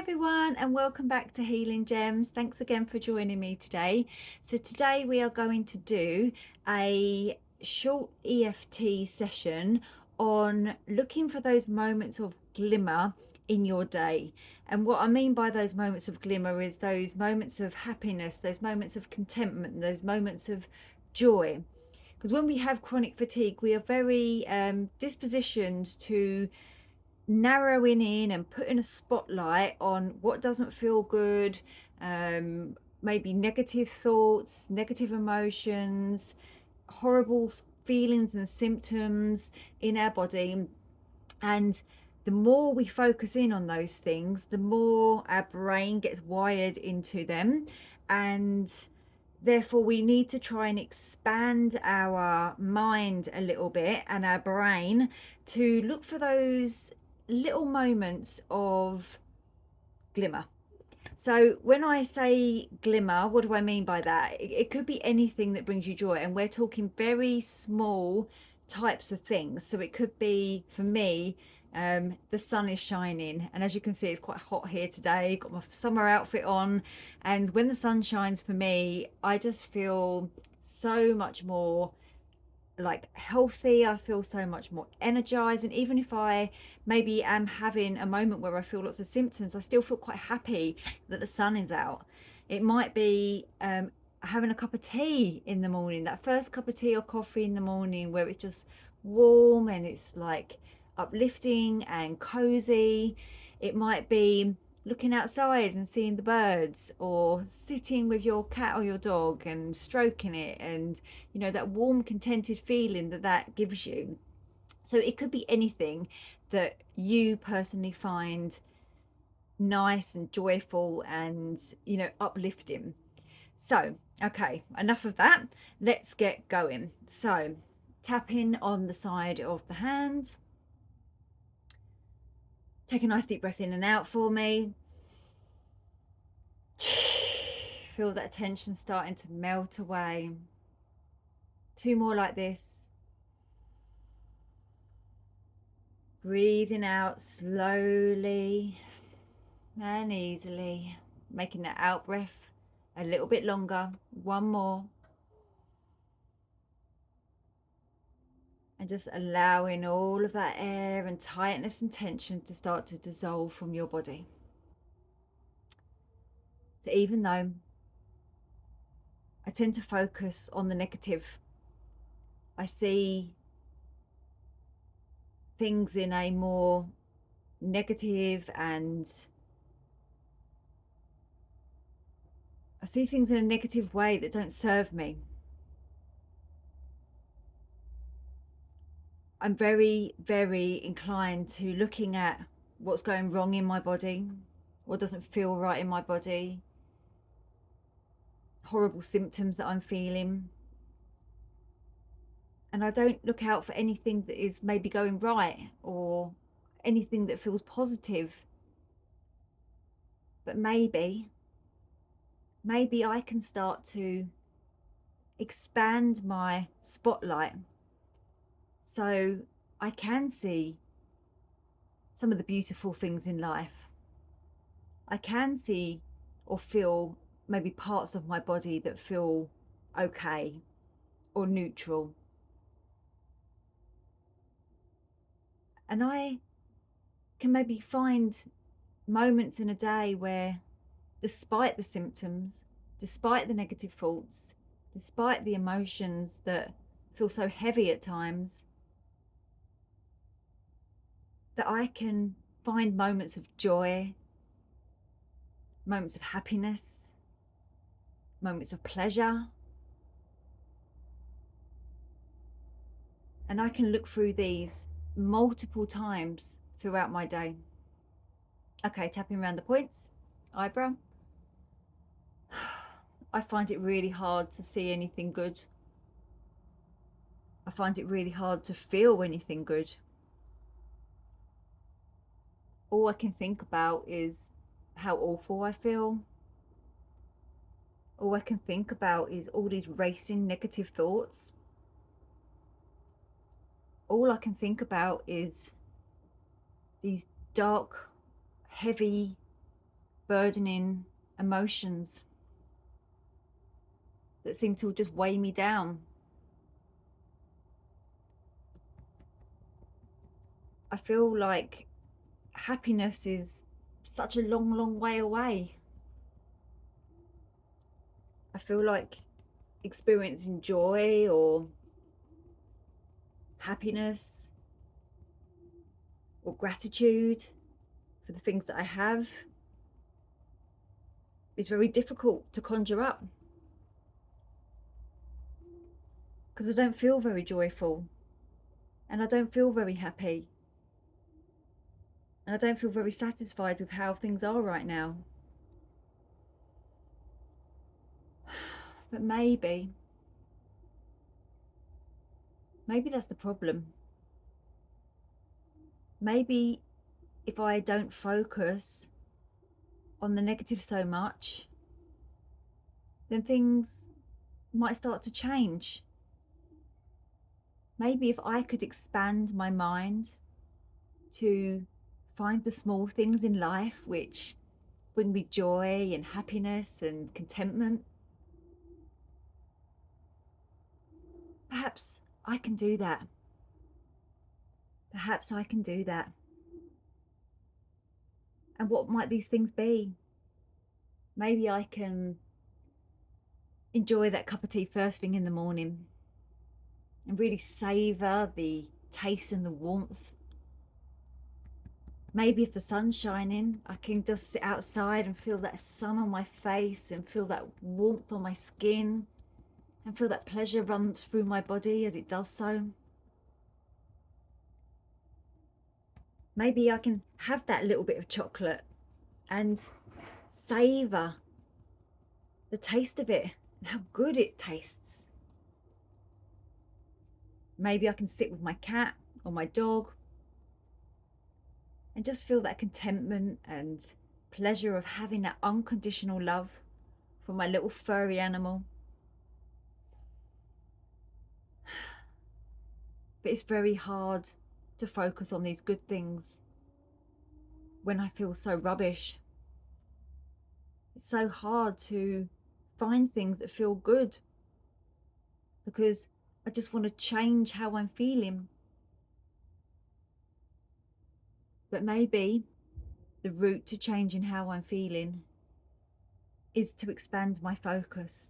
everyone, and welcome back to Healing Gems. Thanks again for joining me today. So today we are going to do a short EFT session on looking for those moments of glimmer in your day. And what I mean by those moments of glimmer is those moments of happiness, those moments of contentment, those moments of joy. Because when we have chronic fatigue, we are very dispositioned to narrowing in and putting a spotlight on what doesn't feel good, maybe negative thoughts, negative emotions, horrible feelings and symptoms in our body. And the more we focus in on those things, the more our brain gets wired into them. And therefore, we need to try and expand our mind a little bit and our brain to look for those little moments of glimmer. So when I say glimmer, what do I mean by that? It could be anything that brings you joy, and we're talking very small types of things. So it could be, for me, the sun is shining, and as you can see, it's quite hot here today. Got my summer outfit on, and when the sun shines, for me, I just feel so much more like healthy. I feel so much more energized, and even if I maybe am having a moment where I feel lots of symptoms, I still feel quite happy that the sun is out. It might be having a cup of tea in the morning, that first cup of tea or coffee in the morning where it's just warm and it's like uplifting and cozy. It might be looking outside and seeing the birds, or sitting with your cat or your dog and stroking it, and that warm contented feeling that gives you. So it could be anything that you personally find nice and joyful and uplifting. So okay, enough of that, let's get going. So tapping on the side of the hand, take a nice deep breath in and out for me. Feel that tension starting to melt away. Two more like this. Breathing out slowly and easily, making that out breath a little bit longer. One more. And just allowing all of that air and tightness and tension to start to dissolve from your body. So even though I tend to focus on the negative, I see things in a more negative, and I see things in a negative way that don't serve me. I'm very, very inclined to looking at what's going wrong in my body, what doesn't feel right in my body, horrible symptoms that I'm feeling. And I don't look out for anything that is maybe going right or anything that feels positive. But maybe I can start to expand my spotlight so I can see some of the beautiful things in life. I can see or feel maybe parts of my body that feel okay or neutral. And I can maybe find moments in a day where, despite the symptoms, despite the negative thoughts, despite the emotions that feel so heavy at times, that I can find moments of joy, moments of happiness, moments of pleasure. And I can look through these multiple times throughout my day. Okay, tapping around the points, eyebrow. I find it really hard to see anything good. I find it really hard to feel anything good. All I can think about is how awful I feel. All I can think about is all these racing negative thoughts. All I can think about is these dark, heavy burdening emotions that seem to just weigh me down. I feel like happiness is such a long, long way away. I feel like experiencing joy or happiness or gratitude for the things that I have is very difficult to conjure up, because I don't feel very joyful, and I don't feel very happy, and I don't feel very satisfied with how things are right now. But maybe that's the problem. Maybe if I don't focus on the negative so much, then things might start to change. Maybe if I could expand my mind to find the small things in life which bring me joy and happiness and contentment, perhaps I can do that. Perhaps I can do that. And what might these things be? Maybe I can enjoy that cup of tea first thing in the morning and really savour the taste and the warmth. Maybe if the sun's shining, I can just sit outside and feel that sun on my face and feel that warmth on my skin and feel that pleasure run through my body as it does so. Maybe I can have that little bit of chocolate and savour the taste of it and how good it tastes. Maybe I can sit with my cat or my dog and just feel that contentment and pleasure of having that unconditional love for my little furry animal. But it's very hard to focus on these good things when I feel so rubbish. It's so hard to find things that feel good because I just want to change how I'm feeling. But maybe the route to changing how I'm feeling is to expand my focus,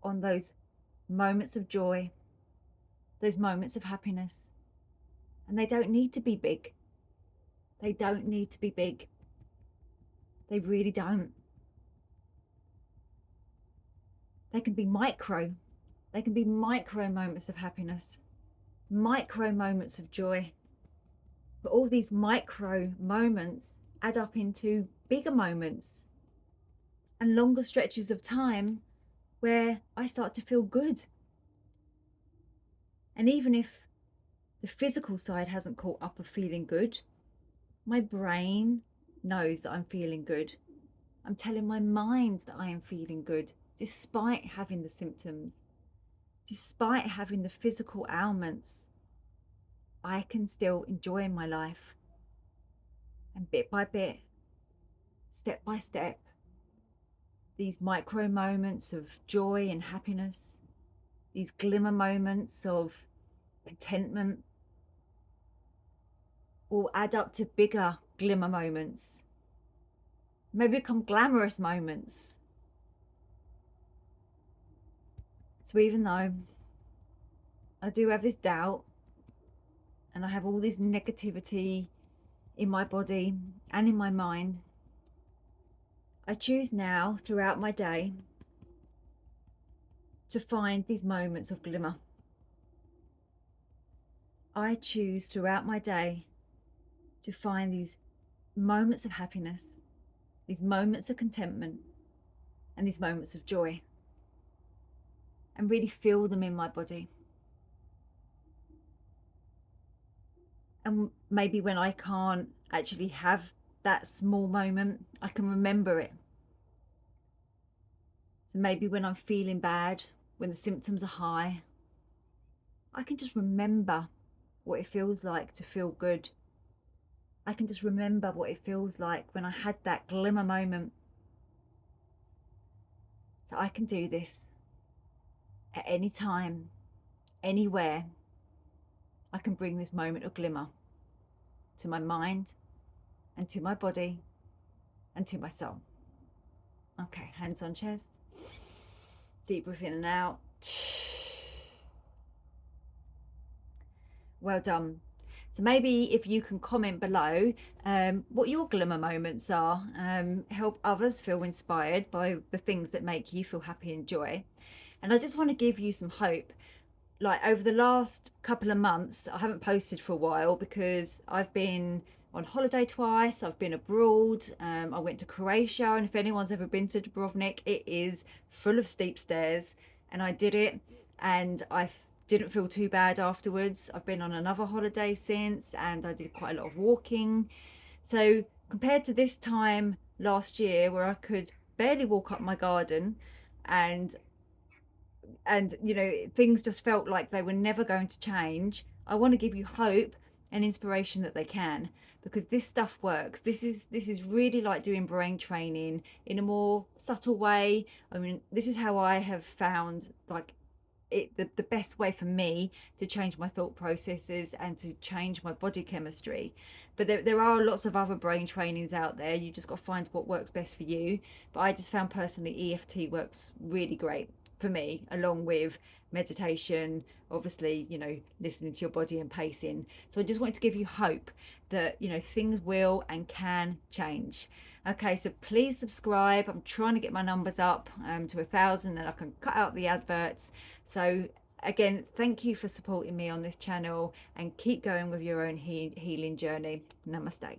on those moments of joy, those moments of happiness. And they don't need to be big. They don't need to be big. They really don't. They can be micro. They can be micro moments of happiness, micro moments of joy. But all these micro moments add up into bigger moments and longer stretches of time where I start to feel good. And even if the physical side hasn't caught up of feeling good, my brain knows that I'm feeling good. I'm telling my mind that I am feeling good, despite having the symptoms, despite having the physical ailments. I can still enjoy my life. And bit by bit, step by step, these micro moments of joy and happiness, these glimmer moments of contentment, will add up to bigger glimmer moments, maybe become glamorous moments. So even though I do have this doubt and I have all this negativity in my body and in my mind, I choose now throughout my day to find these moments of glimmer. I choose throughout my day to find these moments of happiness, these moments of contentment, and these moments of joy, and really feel them in my body. And maybe when I can't actually have that small moment, I can remember it. So maybe when I'm feeling bad, when the symptoms are high, I can just remember what it feels like to feel good. I can just remember what it feels like when I had that glimmer moment. So I can do this at any time, anywhere. I can bring this moment of glimmer to my mind and to my body and to my soul. Okay, hands on chest. Deep breath in and out. Well done. So maybe if you can comment below what your glimmer moments are, help others feel inspired by the things that make you feel happy and joy. And I just want to give you some hope. Like over the last couple of months, I haven't posted for a while because I've been on holiday twice. I've been abroad. I went to Croatia, and if anyone's ever been to Dubrovnik, it is full of steep stairs, and I did it, and I didn't feel too bad afterwards. I've been on another holiday since, and I did quite a lot of walking. So compared to this time last year where I could barely walk up my garden, and you know, things just felt like they were never going to change, I want to give you hope and inspiration that they can, because this stuff works. This is really like doing brain training in a more subtle way. I mean, this is how I have found like the best way for me to change my thought processes and to change my body chemistry. But there are lots of other brain trainings out there. You just got to find what works best for you. But I just found personally EFT works really great for me, along with meditation, obviously, you know, listening to your body and pacing. So I just wanted to give you hope that, you know, things will and can change. Okay, so please subscribe. I'm trying to get my numbers up to 1,000, and I can cut out the adverts. So again, thank you for supporting me on this channel, and keep going with your own healing journey. Namaste.